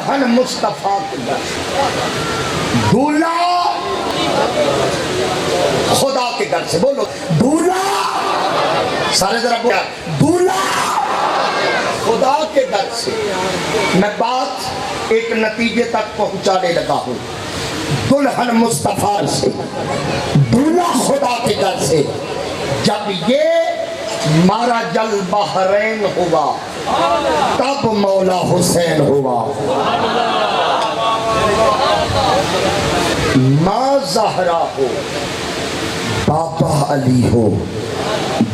دلہن مصطفیٰ کے در سے، دولہا خدا کے گھر سے، بولو دولہا، سارے ذرا بولو دولہا خدا کے گھر سے۔ میں بات ایک نتیجے تک پہنچانے لگا ہوں، دلہن مصطفیٰ سے، دولہا خدا کے گھر سے۔ جب یہ مارا جل بحرین ہوا تب مولا حسین ہوا۔ ماں زہرا ہو، بابا علی ہو،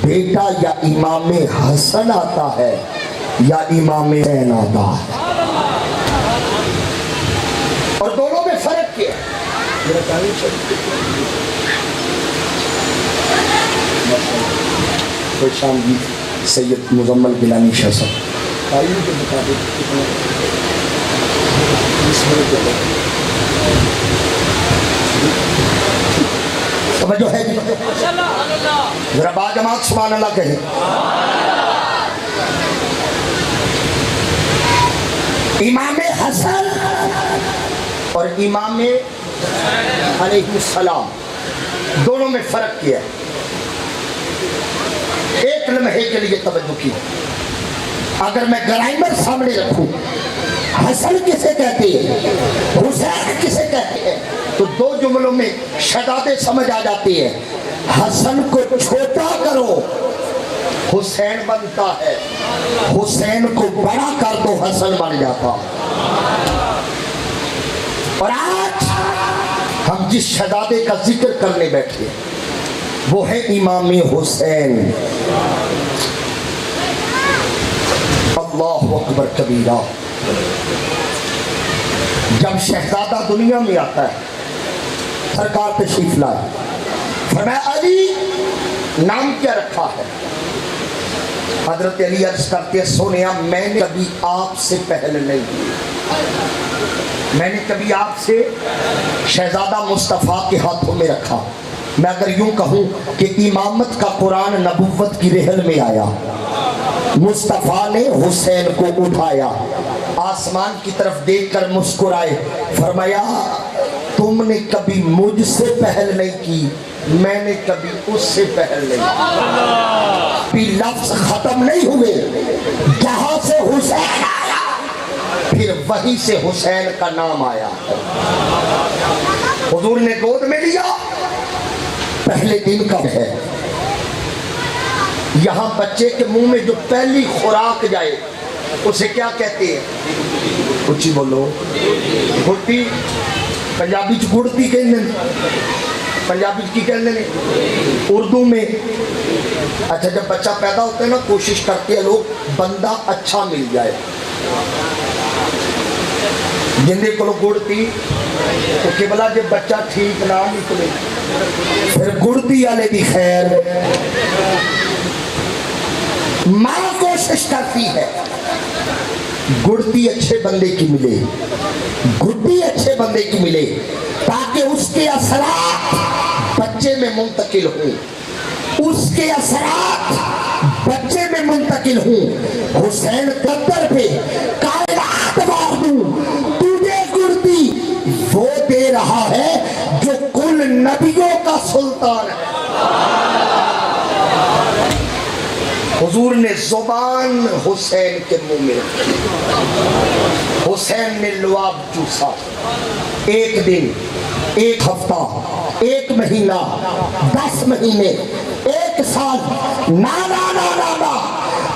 بیٹا یا امام حسن آتا ہے یا امام حسین آتا ہے، اور دونوں میں فرق کیا ہے؟ کوئی شام جی سید مزمل گیلانی شاہ صاحب تعلیم کے مطابق کتنا 20 منٹ لگے سمجھو ہے جی؟ ذرا با جماعت سبحان اللہ کہیں۔ امام حسن اور امام علیہ السلام دونوں میں فرق کیا ہے۔ ایک لمحے کے لیے توجہ کی، اگر میں گرائمر سامنے رکھوں حسن کسے کہتے ہیں، حسین کسے کہتے ہیں، تو دو جملوں میں شہزادے سمجھ آ جاتی ہے۔ حسن کو چھوٹا کرو حسین بنتا ہے، حسین کو بڑا کر دو حسن بن جاتا۔ اور آج ہم جس شہزادے کا ذکر کرنے بیٹھے وہ ہے امام حسین۔ اللہ اکبر کبیرہ۔ جب شہزادہ دنیا میں آتا ہے سرکار تشریف لائے، فرمایا علی نام کیا رکھا ہے؟ حضرت علی عرض کرتے سونیا میں نے کبھی آپ سے پہل نہیں کی، میں نے کبھی آپ سے شہزادہ مصطفیٰ کے ہاتھوں میں رکھا۔ میں اگر یوں کہوں کہ امامت کا قرآن نبوت کی رحل میں آیا، مصطفیٰ نے حسین کو اٹھایا، آسمان کی طرف دیکھ کر مسکرائے، فرمایا تم نے کبھی مجھ سے پہل نہیں کی، میں نے کبھی اس سے پہل نہیں کی۔ بھی لفظ ختم نہیں ہوئے، جہاں سے حسین آیا پھر وہیں سے حسین کا نام آیا۔ حضور نے گود میں لیا، پہلے دن کا ہے، یہاں بچے کے منہ میں جو پہلی خوراک جائے اسے کیا کہتے ہیں؟ کچھ ہی بولو، گھڑتی، پنجابی چ گھڑتی کہنے، پنجابی کی کہنے، اردو میں۔ اچھا جب بچہ پیدا ہوتا ہے نا کوشش کرتے ہیں لوگ بندہ اچھا مل جائے، جندے کو گڑتی تو قبلہ جب بچہ ٹھیک نہ نکلے پھر گڑتی والے دی خیر۔ ماں کوشش کرتی ہے گڑتی اچھے بندے کی ملے، گڑتی اچھے بندے کی ملے، تاکہ اس کے اثرات بچے میں منتقل ہوں، اس کے اثرات بچے میں منتقل ہوں۔ حسین قدر پہ کائنات وار دوں، تجھے گڑتی وہ دے رہا ہے جو کل نبیوں کا سلطان ہے۔ حضور نے زبان حسین کے منہ میں رکھی، حسین نے لعاب چوسا۔ ایک دن، ایک ہفتہ، ایک مہینہ، 10 مہینے، 1 سال، نانا نانا نا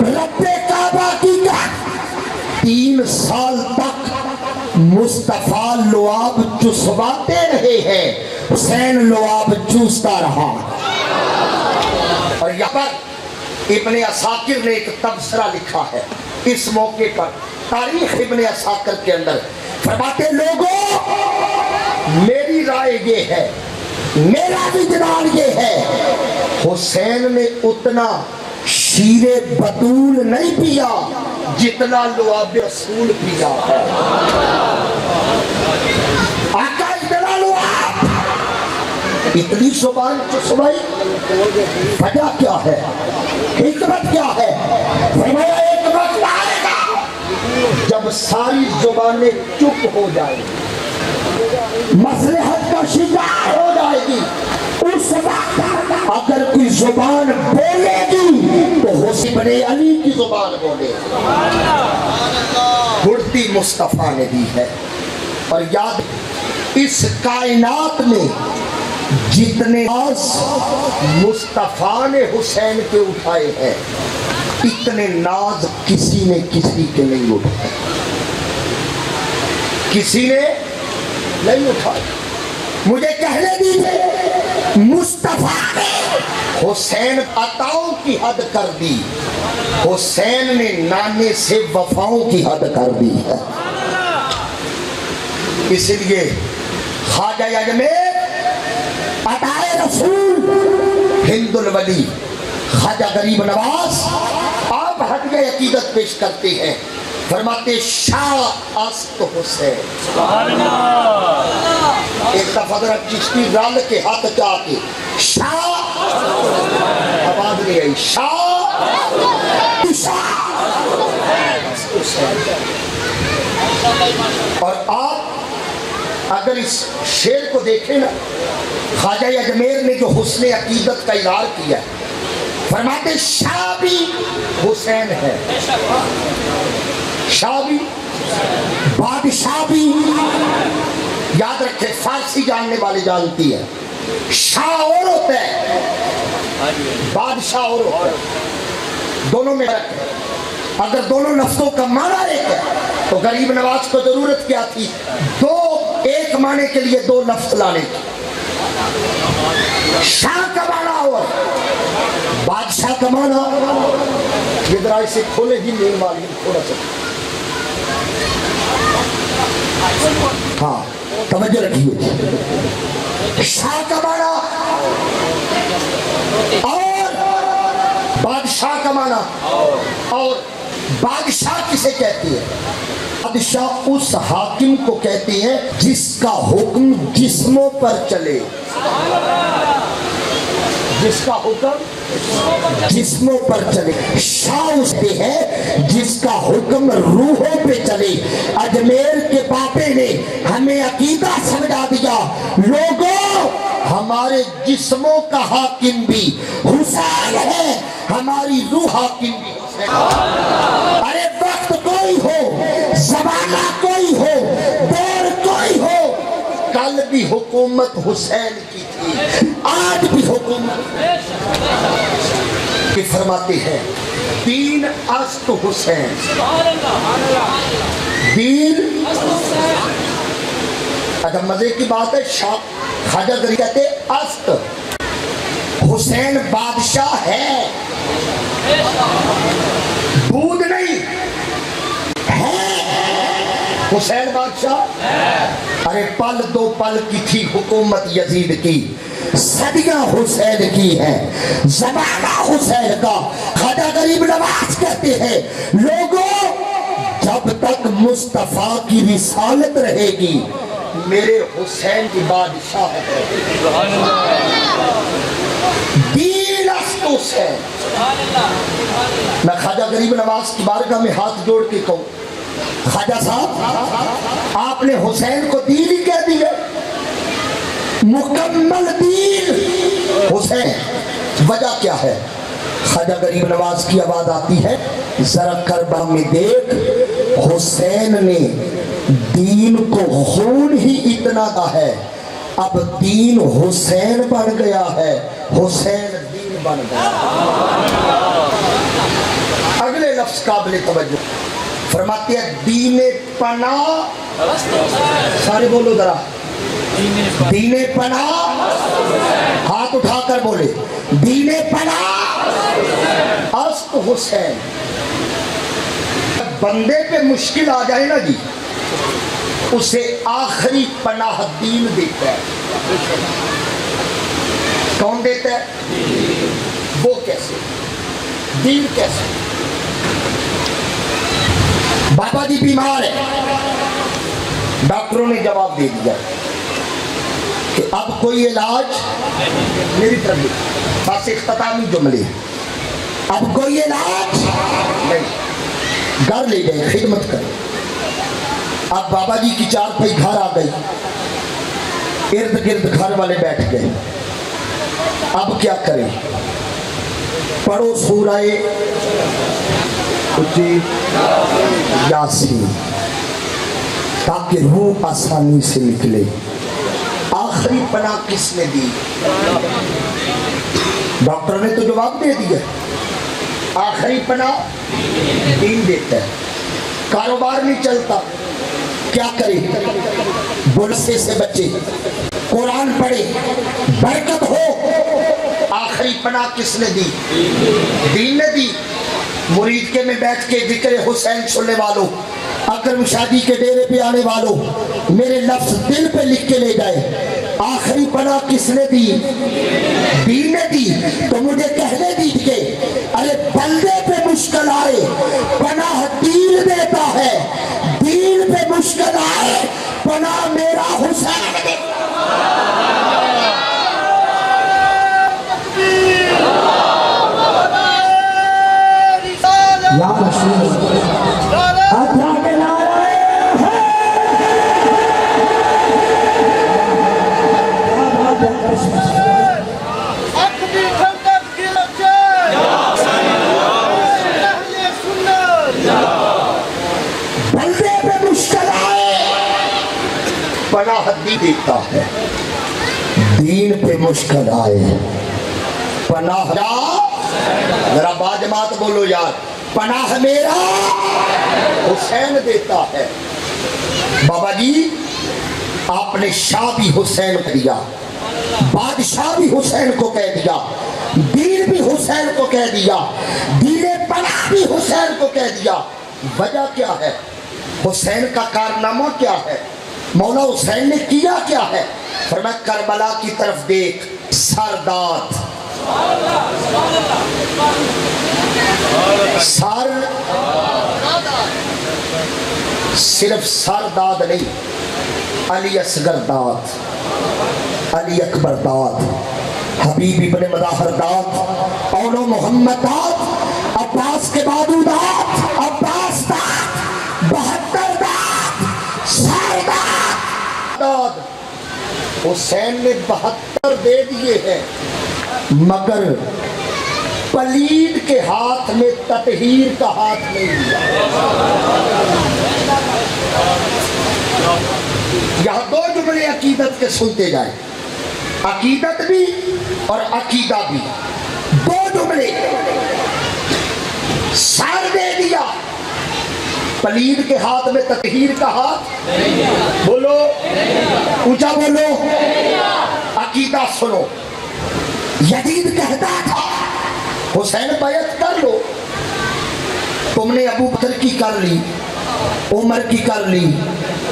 رب کعبہ کی کہت 3 سال تک مصطفیٰ لعاب چسواتے رہے ہیں، حسین لعاب چوستا رہا۔ اور یہاں پر ابن عساکر نے ایک تبصرہ لکھا ہے اس موقع پر، تاریخ ابن عساکر کے اندر فرماتے لوگوں میری رائے یہ ہے، میرا وجدان یہ ہے، حسین نے اتنا شیر بطول نہیں پیا جتنا لعاب رسول پیا ہے۔ آقا اتنا لعاب، اتنی زبان چسوائی، وجہ کیا ہے، حکمت کیا ہے؟ فرمایا ایک وقت آئے گا جب جب ساری زبانیں چپ ہو جائیں مصلحت کا شکار ہو جائے گی، اس وقت اگر کوئی زبان بولے گی تو حسین بن علی کی زبان بولے، گڑتی مصطفیٰ نے دی ہے۔ اور یاد اس کائنات میں جتنے ناز مصطفیٰ نے حسین کے اٹھائے ہیں اتنے ناز کسی نے کسی کے نہیں اٹھائے، کسی نے نہیں اٹھائے۔ مجھے کہنے دیجیے مصطفیٰ نے حسین عطاؤں کی حد کر دی، حسین نے نانے سے وفاؤں کی حد کر دی ہے۔ اس لیے خواجہ اجمیر عطائے رسول ہند الولی خواجہ غریب نواز آپ ہدیہ عقیدت پیش کرتے ہیں، فرماتے شاہ است حسین۔ ایک دفعہ ذرا چشتی رال کے ہاتھ چاہ کے شاہ، آواز نہیں آئی، شاہ حسین۔ اور آپ اگر اس شعر کو دیکھیں نا، خواجہ اجمیر نے جو حسن عقیدت کا اظہار کیا ہے، فرماتے شاہ بھی حسین ہے، شاہ بھی بادشاہ بھی۔ یاد رکھے فارسی جاننے والے جانتی ہے، شاہ اور ہوتا ہے بادشاہ اور ہوتا ہے، دونوں میں فرق ہے۔ اگر دونوں لفظوں کا معنی ایک ہے تو غریب نواز کو ضرورت کیا تھی دو ایک معنی کے لیے دو لفظ لانے کی؟ شاہ کا معنی اور بادشاہ کا معنی۔ یہ ذرا اسے کھولے جی میل والی تھوڑا سا، ہاں توجہ رکھیے۔ شاہ کا معنی اور بادشاہ کا معنی، اور بادشاہ کسے کہتی ہے؟ بادشاہ اس حاکم کو کہتے ہیں جس کا حکم جسموں پر چلے، جس کا حکم جسموں پر چلے۔ شاہ اس پہ ہے جس کا حکم روحوں پہ چلے۔ اجمیر کے باپے نے ہمیں عقیدہ سمجھا دیا، لوگوں ہمارے جسموں کا حاکم بھی حسین ہے، ہماری روح حاکم بھی حسین۔ ارے وقت کوئی ہو، زمانہ کوئی ہو، دور کوئی ہو، کل بھی حکومت حسین کی تھی، آج بھی حکومت کہ فرماتے ہیں دین است حسین، دین۔ اگر مزے کی بات ہے شاہ خواجہ غریب کہتے است، حسین بادشاہ ہے، بود نہیں ہے، حسین بادشاہ۔ ارے پل دو پل کی تھی حکومت یزید کی، صدیاں حسین کی ہے، زمانہ حسین کا۔ خواجہ غریب نواز کہتے ہیں لوگوں جب تک مصطفیٰ کی رسالت رہے گی میرے حسین کی بادشاہ ہے، دین است حسین۔ میں خواجہ غریب نواز کی بارگاہ میں ہاتھ جوڑ کے کہوں خواجہ صاحب آپ نے حسین کو دین ہی کہہ دیا، مکمل دین حسین۔ وجہ کیا ہے؟ خواجہ غریب نواز کی آواز آتی ہے ذرا کربلا میں دیکھ، حسین نے دین کو خون ہی اتنا دا ہے، اب دین حسین بن گیا ہے، حسین دین بن گیا۔ اگلے لفظ قابل توجہ، فرماتے ہیں دین پناہ، سارے بولو ذرا، دین پناہ، ہاتھ اٹھا کر بولے دین پناہ است حسین۔ بندے پہ مشکل آ جائے نا جی، اسے آخری پناہ دین دیتا ہے۔ کون دیتا ہے؟ وہ کیسے؟ دین کیسے؟ بابا جی بیمار ہے، ڈاکٹروں نے جواب دے دیا کہ اب کوئی علاج، میری طرف بس اختتامی جملے، اب کوئی علاج نہیں، گھر لے گئے خدمت کریں، اب بابا جی کی چار پائی گھر آ گئی، ارد گرد گھر والے بیٹھ گئے، اب کیا کریں؟ پڑھو سورہ یاسین تاکہ روح آسانی سے نکلے۔ آخری پناہ کس نے دی؟ ڈاکٹر نے تو جواب دے دیا، آخری پناہ دین دیتا ہے۔ کاروبار نہیں چلتا، کیا کرے؟ بلسے سے بچے، قرآن پڑھے، برکت ہو۔ آخری پناہ کس نے دی؟ دین نے دی۔ مرید کے میں بیٹھ کے ذکر حسین سننے والوں، اکرم شادی کے ڈیرے پہ آنے والوں، میرے لفظ دل پہ لکھ کے لے جائے۔ آخری پناہ کس نے دی؟ دین نے دی۔ تو مجھے کہنے دیجئے، ارے بندے پہ مشکل آئے پناہ دین دیتا ہے، دین پہ مشکل آئے پناہ میرا حسین دیتا یا رسول اللہ کے نعرہ بندے پہ مشکل آئے پناہ دی دیتا ہے، دین پہ مشکل آئے پناہ ذرا باجماعت بولو یار، پناہ میرا حسین دیتا ہے۔ بابا جی آپ نے شاہ بھی حسین دیا، بادشاہ بھی حسین کو کہہ دیا، دین بھی حسین کو کہہ دیا، دین پناہ بھی حسین کو کہہ دیا۔ وجہ کیا ہے؟ حسین کا کارنامہ کیا ہے؟ مولا حسین نے کیا کیا ہے؟ فرمایا کربلا کی طرف دیکھ، سرداد سر، صرف سرداد نہیں، علی اصغر داد، علی اکبر داد، حبیب ابن مظاہر داد، اولو محمد داد، عباس کے بادو داد، عباس داد، 72 داد، سرداد داد۔ حسین نے 72 دے دیے ہیں، مگر پلید کے ہاتھ میں تطہیر کا ہاتھ نہیں دیا۔ یہاں دو جملے عقیدت کے سنتے جائیں، عقیدت بھی اور عقیدہ بھی، دو جملے۔ سر دے دیا، پلید کے ہاتھ میں تطہیر کا ہاتھ، بولو اونچا بولو، عقیدہ سنو۔ یزید کہتا تھا حسین بیعت کر لو، تم نے ابو بکر کی کر لی، عمر کی کر لی،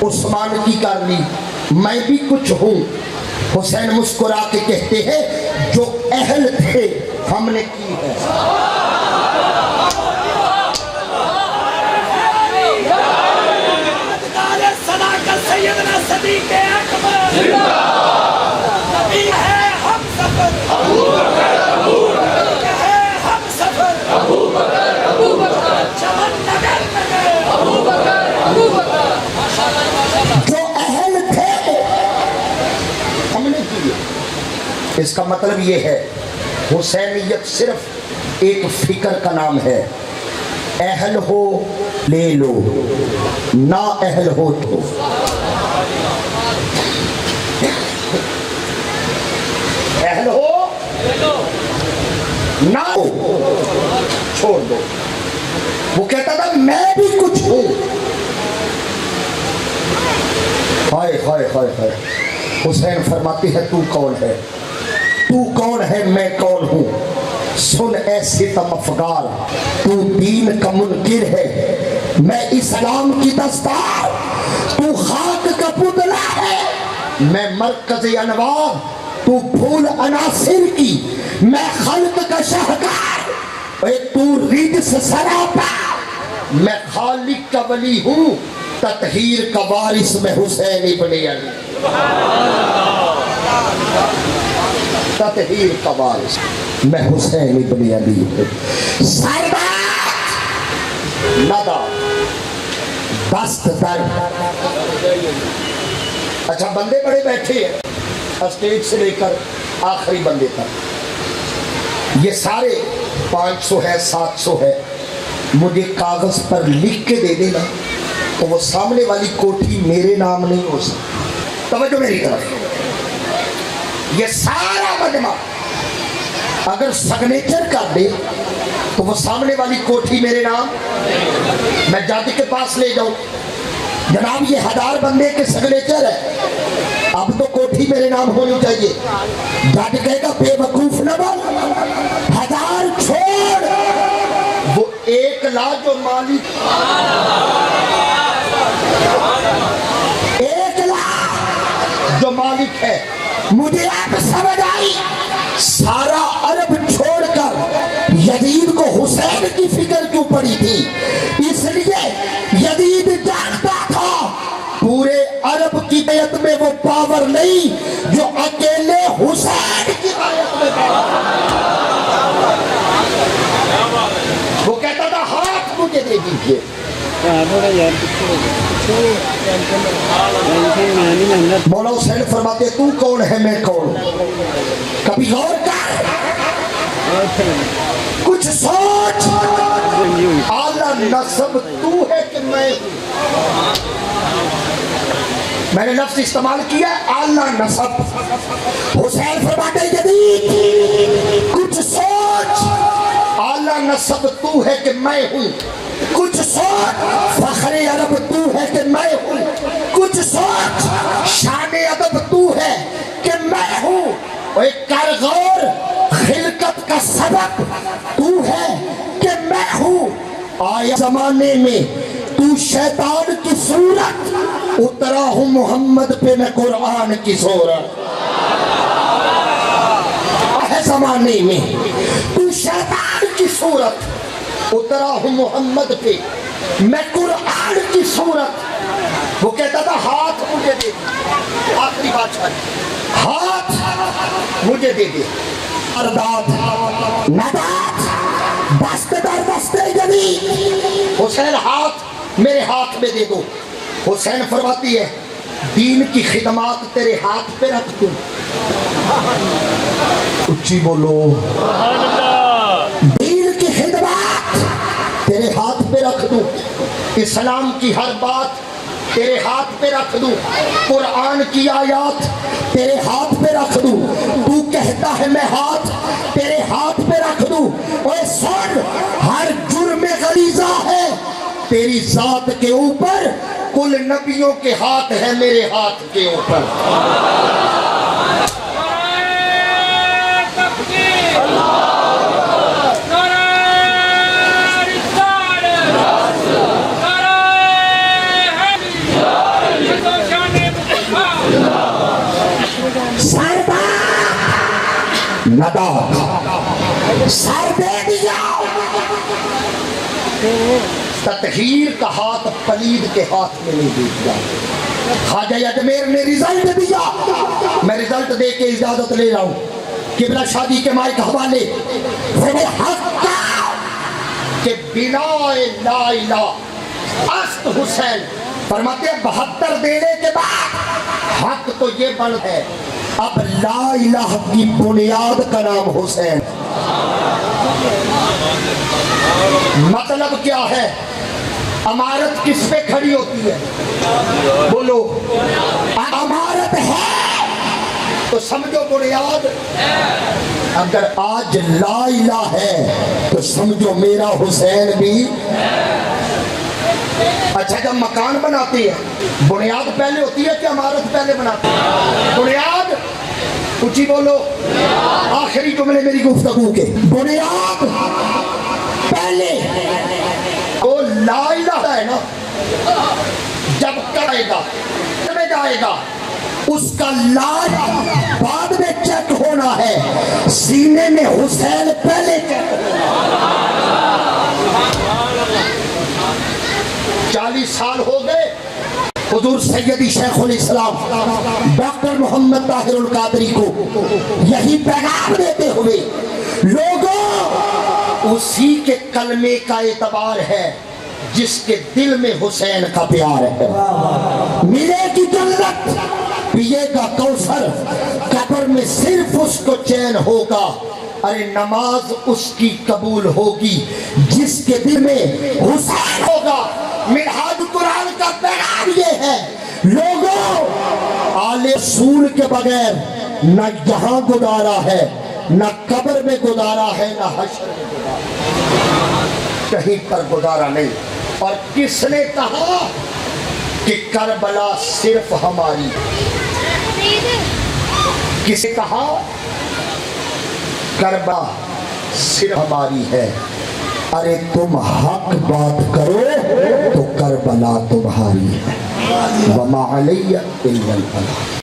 عثمان کی کر لی، میں بھی کچھ ہوں۔ حسین مسکرا کے کہتے ہیں جو اہل تھے ہم نے کی ہے۔ سیدنا صدیق اکبر نبی ہے ہم سفر، ہے ہم سفر، چمن نگر جو اہل تھے ہم نے کی۔ اس کا مطلب یہ ہے حسینیت صرف ایک فکر کا نام ہے، اہل ہو لے لو، نا اہل ہو تو اہل ہو نہ ہو چھوڑ دو۔ وہ کہتا تھا میں بھی کچھ ہوں۔ ہائے ہائے ہائے ہائے، حسین فرماتی ہے تو کون ہے؟ تو کون ہے میں کون ہوں؟ سن اے ستم افگار، تو دین کا منکر ہے، میں اسلام کی دستار، تو خاک کا پتلا ہے، میں مرکز انوار، تو پھول عناصر کی، میں خلق کا شاہکار، اے تو رجس سراپا، میں خالق کا ولی ہوں، تطہیر کا وارث میں حسین ابن علی، تطہیر کا وارث میں حسین ابن علی ہوں۔ سردار ندا دست در. اچھا بندے بڑے بیٹھے ہیں اسٹیج سے لے کر آخری بندے تک، یہ سارے 500 ہے 700 ہے، مجھے کاغذ پر لکھ کے دے دینا تو وہ سامنے والی کوٹھی میرے نام نہیں ہو سکتی. توجہ میری طرف، یہ سارا مجمع اگر سگنیچر کر دے تو وہ سامنے والی کوٹھی میرے نام، میں جج کے پاس لے جاؤں جناب یہ 1000 بندے کے سگنیچر ہے، اب تو کوٹھی میرے نام ہونی چاہیے. جج کہے گا بے وقوف نہ بن، 1000 چھوڑ، وہ 1 لاکھ جو مالک 1 لاکھ جو مالک ہے. مجھے اب سمجھ آئی سارا عرب چھوڑ کر یزید کو حسین کی فکر کیوں پڑی تھی. اس لیے یزید جانتا تھا پورے عرب کی بیعت میں وہ پاور نہیں جو اکیلے حسین کی بیعت میں وہ کہتا تھا ہاتھ مجھے دے دیجیے. مولا حسین فرماتے تو کون ہے میں کون. کبھی غور کر، کچھ سوچ، اعلیٰ نسب تو ہے کہ میں نے لفظ استعمال کیا اعلیٰ نسب. حسین فرماتے جدید کچھ سوچ، اعلیٰ نسب تو ہے کہ میں ہوں. کچھ سوچ، فخر عرب تو ہے کہ میں ہوں. کچھ سوچ، شان ادب تو ہے کہ میں ہوں. کر غور، خلقت کا سبب تو ہے کہ میں ہوں. آیا زمانے میں تو شیطان کی صورت، اترا ہوں محمد پہ میں قرآن کی صورت. آئے زمانے میں تو شیطان کی صورت، اترا ہوں محمد پہ میں قرآن کی صورت. وہ کہتا تھا ہاتھ مجھے دے دے، آخری بات ہے ہاتھ مجھے دے دے. ارداد نداد دست در دست جدید، حسین ہاتھ میرے ہاتھ میں دے دو. حسین فرماتی ہے دین کی خدمات تیرے ہاتھ پہ رکھ دوں. اچھی بولو، دین کی خدمات تیرے ہاتھ پہ رکھ دوں، اسلام کی ہر بات تیرے ہاتھ پہ رکھ دوں، قرآن کی آیات تیرے ہاتھ پہ رکھ دوں. تو کہتا ہے میں ہاتھ تیرے ہاتھ پہ رکھ دوں. اوے سن، ہر جرم غلیظہ ہے تیری ذات کے اوپر، کل نبیوں کے ہاتھ ہے میرے ہاتھ کے اوپر. سر دے دیا، تطہیر کا ہاتھ پلید کے ہاتھ میں نہیں دے دیا. خواجہ اجمیر نے رزلٹ دیا، میں رزلٹ دے کے اجازت لے رہا ہوں. قبلہ شادی کے مائک حوالے حق کہ بنا لا الہ است حسین فرماتے ہیں 72 دینے کے بعد حق تو یہ بن ہے اب لا الہ کی بنیاد کا نام حسین. مطلب کیا ہے؟ امارت کس پہ کھڑی ہوتی ہے؟ بولو، امارت ہے تو سمجھو بنیاد. اگر آج لا الہ ہے تو سمجھو میرا حسین بھی. اچھا جب مکان بناتے ہیں بنیاد پہلے ہوتی ہے کہ عمارت پہلے بناتے ہیں؟ بنیاد، اچھی بولو، آخری جملے میری گفتگو کے، بنیاد پہلے. وہ لا الہ ہے نا، جب کرے گا میں جائے گا اس کا لا بعد میں چیک ہونا ہے، سینے میں حسین پہلے چیک ہونا. 40 سال ہو گئے حضور سیدی شیخ الاسلام ڈاکٹر محمد طاہر القادری کو یہی پیغام دیتے ہوئے، لوگوں اسی کے کلمے کا اعتبار ہے جس کے دل میں حسین کا پیار ہے، ملے گی جنت، پیے گا کوثر، قبر میں صرف اس کو چین ہوگا، ارے نماز اس کی قبول ہوگی جس کے دل میں حسین ہوگا۔ منہاج قرآن کا پیغام یہ ہے، لوگوں آل رسول کے بغیر نہ یہاں گزارا ہے، نہ قبر میں گزارا ہے، نہ حشر میں گزارا، کہیں پر گزارا نہیں۔ اور کس نے کہا کہ کربلا صرف ہماری؟ کس نے کہا کربلا صرف ہماری ہے؟ ارے تم حق بات کرو تو کربلا تمہاری ہے۔ وما علی الا البلاغ۔